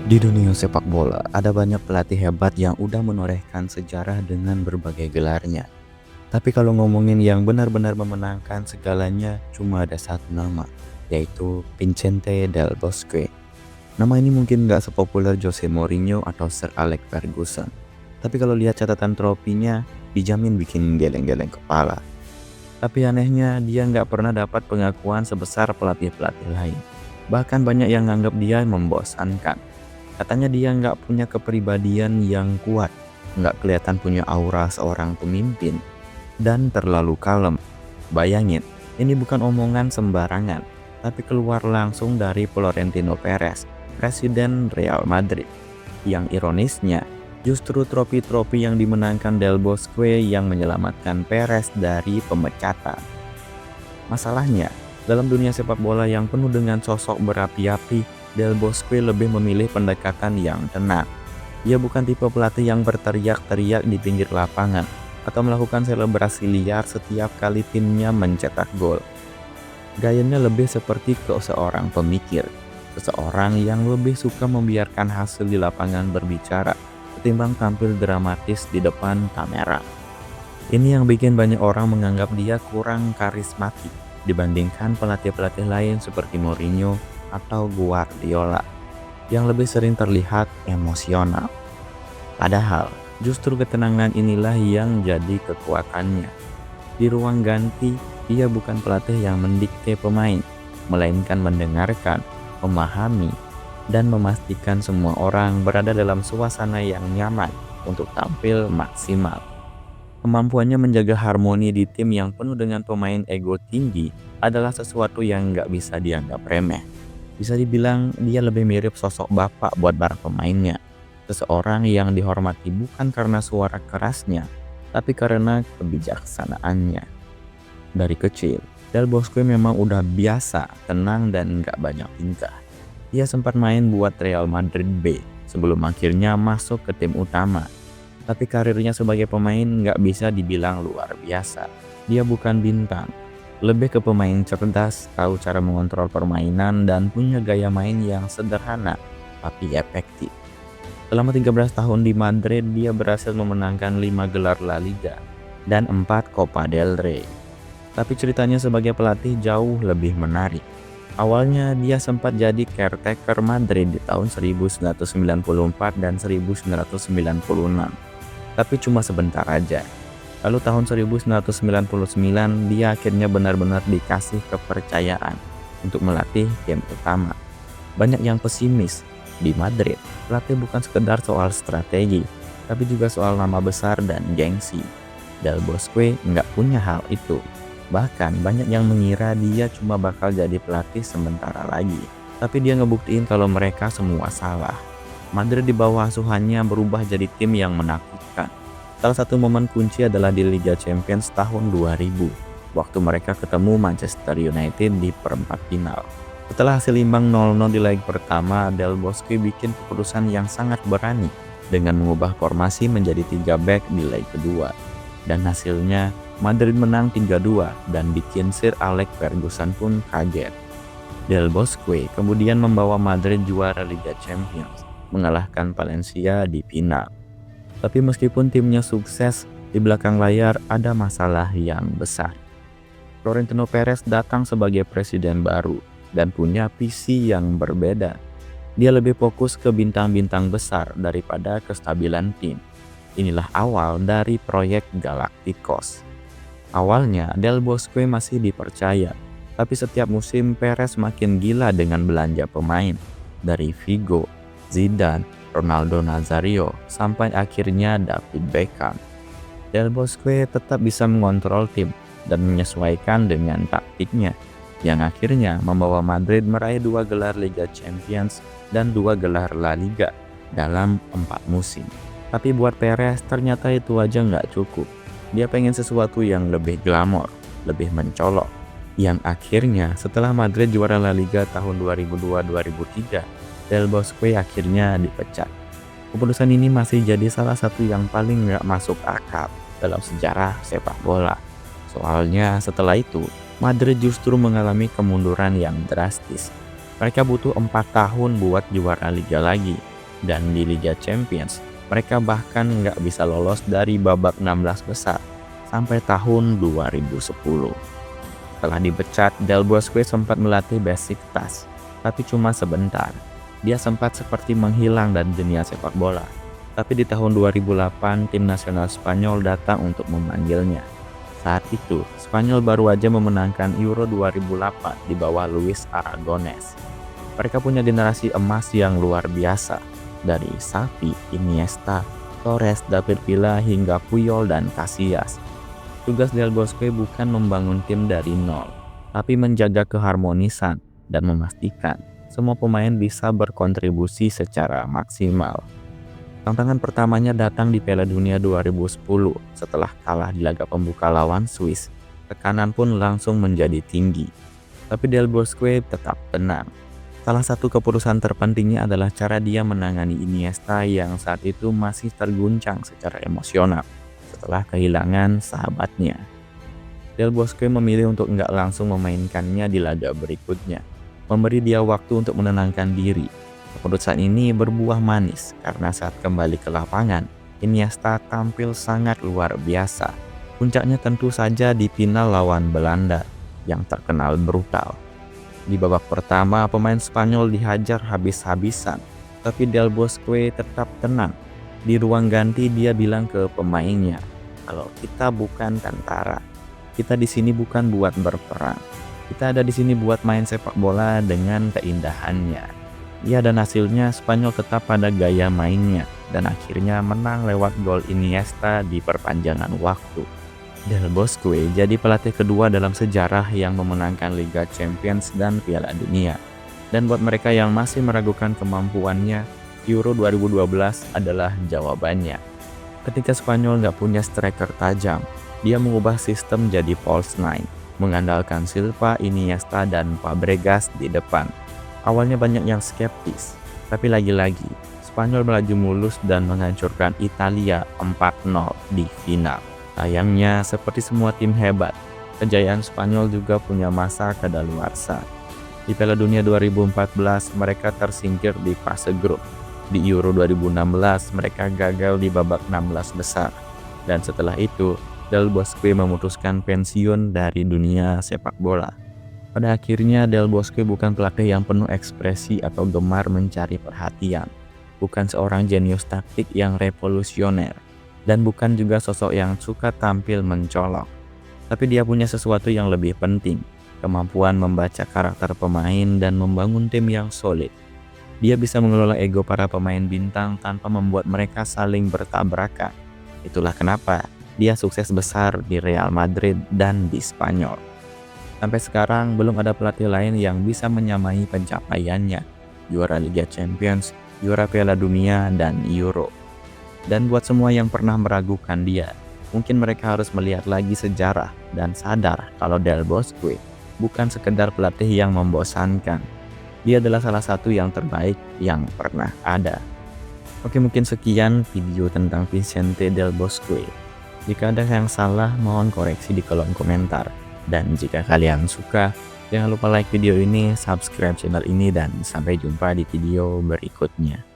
Di dunia sepak bola, ada banyak pelatih hebat yang udah menorehkan sejarah dengan berbagai gelarnya. Tapi kalau ngomongin yang benar-benar memenangkan segalanya, cuma ada satu nama, yaitu Vicente Del Bosque. Nama ini mungkin nggak sepopuler Jose Mourinho atau Sir Alex Ferguson. Tapi kalau lihat catatan tropinya, dijamin bikin geleng-geleng kepala. Tapi anehnya, dia nggak pernah dapat pengakuan sebesar pelatih-pelatih lain. Bahkan banyak yang nganggap dia membosankan. Katanya dia nggak punya kepribadian yang kuat, nggak kelihatan punya aura seorang pemimpin, dan terlalu kalem. Bayangin, ini bukan omongan sembarangan, tapi keluar langsung dari Florentino Perez, Presiden Real Madrid. Yang ironisnya, justru trofi-trofi yang dimenangkan Del Bosque yang menyelamatkan Perez dari pemecatan. Masalahnya, dalam dunia sepak bola yang penuh dengan sosok berapi-api, Del Bosque lebih memilih pendekatan yang tenang. Ia bukan tipe pelatih yang berteriak-teriak di pinggir lapangan atau melakukan selebrasi liar setiap kali timnya mencetak gol. Gayanya lebih seperti ke seorang pemikir, seseorang yang lebih suka membiarkan hasil di lapangan berbicara ketimbang tampil dramatis di depan kamera. Ini yang bikin banyak orang menganggap dia kurang karismatik dibandingkan pelatih-pelatih lain seperti Mourinho atau Guardiola yang lebih sering terlihat emosional. Padahal, justru ketenangan inilah yang jadi kekuatannya. Di ruang ganti, ia bukan pelatih yang mendikte pemain, melainkan mendengarkan, memahami, dan memastikan semua orang berada dalam suasana yang nyaman untuk tampil maksimal. Kemampuannya menjaga harmoni di tim yang penuh dengan pemain ego tinggi adalah sesuatu yang nggak bisa dianggap remeh. Bisa dibilang dia lebih mirip sosok bapak buat para pemainnya. Seseorang yang dihormati bukan karena suara kerasnya, tapi karena kebijaksanaannya. Dari kecil, Del Bosque memang udah biasa, tenang dan nggak banyak tingkah. Ia sempat main buat Real Madrid B sebelum akhirnya masuk ke tim utama. Tapi karirnya sebagai pemain nggak bisa dibilang luar biasa. Dia bukan bintang, lebih ke pemain cerdas, tahu cara mengontrol permainan dan punya gaya main yang sederhana tapi efektif. Selama 13 tahun di Madrid, dia berhasil memenangkan 5 gelar La Liga dan 4 Copa del Rey. Tapi ceritanya sebagai pelatih jauh lebih menarik. Awalnya dia sempat jadi caretaker Madrid di tahun 1994 dan 1996. Tapi cuma sebentar aja. Lalu tahun 1999 dia akhirnya benar-benar dikasih kepercayaan untuk melatih tim utama. Banyak yang pesimis. Di Madrid, pelatih bukan sekedar soal strategi, tapi juga soal nama besar dan gengsi. Del Bosque nggak punya hal itu. Bahkan banyak yang mengira dia cuma bakal jadi pelatih sementara lagi. Tapi dia ngebuktiin kalau mereka semua salah. Madrid di bawah asuhannya berubah jadi tim yang menakutkan. Salah satu momen kunci adalah di Liga Champions tahun 2000, waktu mereka ketemu Manchester United di perempat final. Setelah hasil imbang 0-0 di leg pertama, Del Bosque bikin keputusan yang sangat berani dengan mengubah formasi menjadi 3 back di leg kedua. Dan hasilnya, Madrid menang 3-2 dan bikin Sir Alex Ferguson pun kaget. Del Bosque kemudian membawa Madrid juara Liga Champions, mengalahkan Valencia di final. Tapi meskipun timnya sukses, di belakang layar ada masalah yang besar. Florentino Perez datang sebagai presiden baru dan punya visi yang berbeda. Dia lebih fokus ke bintang-bintang besar daripada kestabilan tim. Inilah awal dari proyek Galacticos. Awalnya Del Bosque masih dipercaya, tapi setiap musim Perez makin gila dengan belanja pemain. Dari Figo, Zidane, Ronaldo Nazario, sampai akhirnya David Beckham. Del Bosque tetap bisa mengontrol tim dan menyesuaikan dengan taktiknya, yang akhirnya membawa Madrid meraih 2 gelar Liga Champions dan 2 gelar La Liga dalam 4 musim. Tapi buat Perez ternyata itu aja nggak cukup. Dia pengen sesuatu yang lebih glamor, lebih mencolok. Yang akhirnya setelah Madrid juara La Liga tahun 2002-2003, Del Bosque akhirnya dipecat. Keputusan ini masih jadi salah satu yang paling nggak masuk akal dalam sejarah sepak bola. Soalnya setelah itu, Madrid justru mengalami kemunduran yang drastis. Mereka butuh 4 tahun buat juara Liga lagi, Dan di Liga Champions, mereka bahkan nggak bisa lolos dari babak 16 besar sampai tahun 2010. Setelah dipecat, Del Bosque sempat melatih Besiktas, tapi cuma sebentar. Dia sempat seperti menghilang dari dunia sepak bola. Tapi di tahun 2008, tim nasional Spanyol datang untuk memanggilnya. Saat itu, Spanyol baru aja memenangkan Euro 2008 di bawah Luis Aragonés. Mereka punya generasi emas yang luar biasa, dari Xavi, Iniesta, Torres, David Villa, hingga Puyol dan Casillas. Tugas Del Bosque bukan membangun tim dari nol, tapi menjaga keharmonisan dan memastikan semua pemain bisa berkontribusi secara maksimal. Tantangan pertamanya datang di Piala Dunia 2010 setelah kalah di laga pembuka lawan Swiss. Tekanan pun langsung menjadi tinggi. Tapi Del Bosque tetap tenang. Salah satu keputusan terpentingnya adalah cara dia menangani Iniesta yang saat itu masih terguncang secara emosional setelah kehilangan sahabatnya. Del Bosque memilih untuk nggak langsung memainkannya di laga berikutnya, memberi dia waktu untuk menenangkan diri. Keputusan ini berbuah manis karena saat kembali ke lapangan, Iniesta tampil sangat luar biasa. Puncaknya tentu saja di final lawan Belanda yang terkenal brutal. Di babak pertama, pemain Spanyol dihajar habis-habisan, tapi Del Bosque tetap tenang. Di ruang ganti dia bilang ke pemainnya, "Kalau kita bukan tentara, kita di sini bukan buat berperang. Kita ada di sini buat main sepak bola dengan keindahannya." Ya, dan hasilnya Spanyol tetap pada gaya mainnya dan akhirnya menang lewat gol Iniesta di perpanjangan waktu. Del Bosque jadi pelatih kedua dalam sejarah yang memenangkan Liga Champions dan Piala Dunia. Dan buat mereka yang masih meragukan kemampuannya, Euro 2012 adalah jawabannya. Ketika Spanyol nggak punya striker tajam, dia mengubah sistem jadi false nine, mengandalkan Silva, Iniesta, dan Fabregas di depan. Awalnya banyak yang skeptis, tapi lagi-lagi Spanyol melaju mulus dan menghancurkan Italia 4-0 di final. Sayangnya, seperti semua tim hebat, kejayaan Spanyol juga punya masa kadaluarsa. Di Piala Dunia 2014, mereka tersingkir di fase grup. Di Euro 2016, mereka gagal di babak 16 besar. Dan setelah itu, Del Bosque memutuskan pensiun dari dunia sepak bola. Pada akhirnya, Del Bosque bukan pelatih yang penuh ekspresi atau gemar mencari perhatian. Bukan seorang jenius taktik yang revolusioner. Dan bukan juga sosok yang suka tampil mencolok. Tapi dia punya sesuatu yang lebih penting, kemampuan membaca karakter pemain dan membangun tim yang solid. Dia bisa mengelola ego para pemain bintang tanpa membuat mereka saling bertabrakan. Itulah kenapa dia sukses besar di Real Madrid dan di Spanyol. Sampai sekarang belum ada pelatih lain yang bisa menyamai pencapaiannya. Juara Liga Champions, juara Piala Dunia, dan Euro. Dan buat semua yang pernah meragukan dia, mungkin mereka harus melihat lagi sejarah dan sadar kalau Del Bosque bukan sekedar pelatih yang membosankan. Dia adalah salah satu yang terbaik yang pernah ada. Oke, mungkin sekian video tentang Vicente Del Bosque. Jika ada yang salah, mohon koreksi di kolom komentar. Dan jika kalian suka, jangan lupa like video ini, subscribe channel ini, dan sampai jumpa di video berikutnya.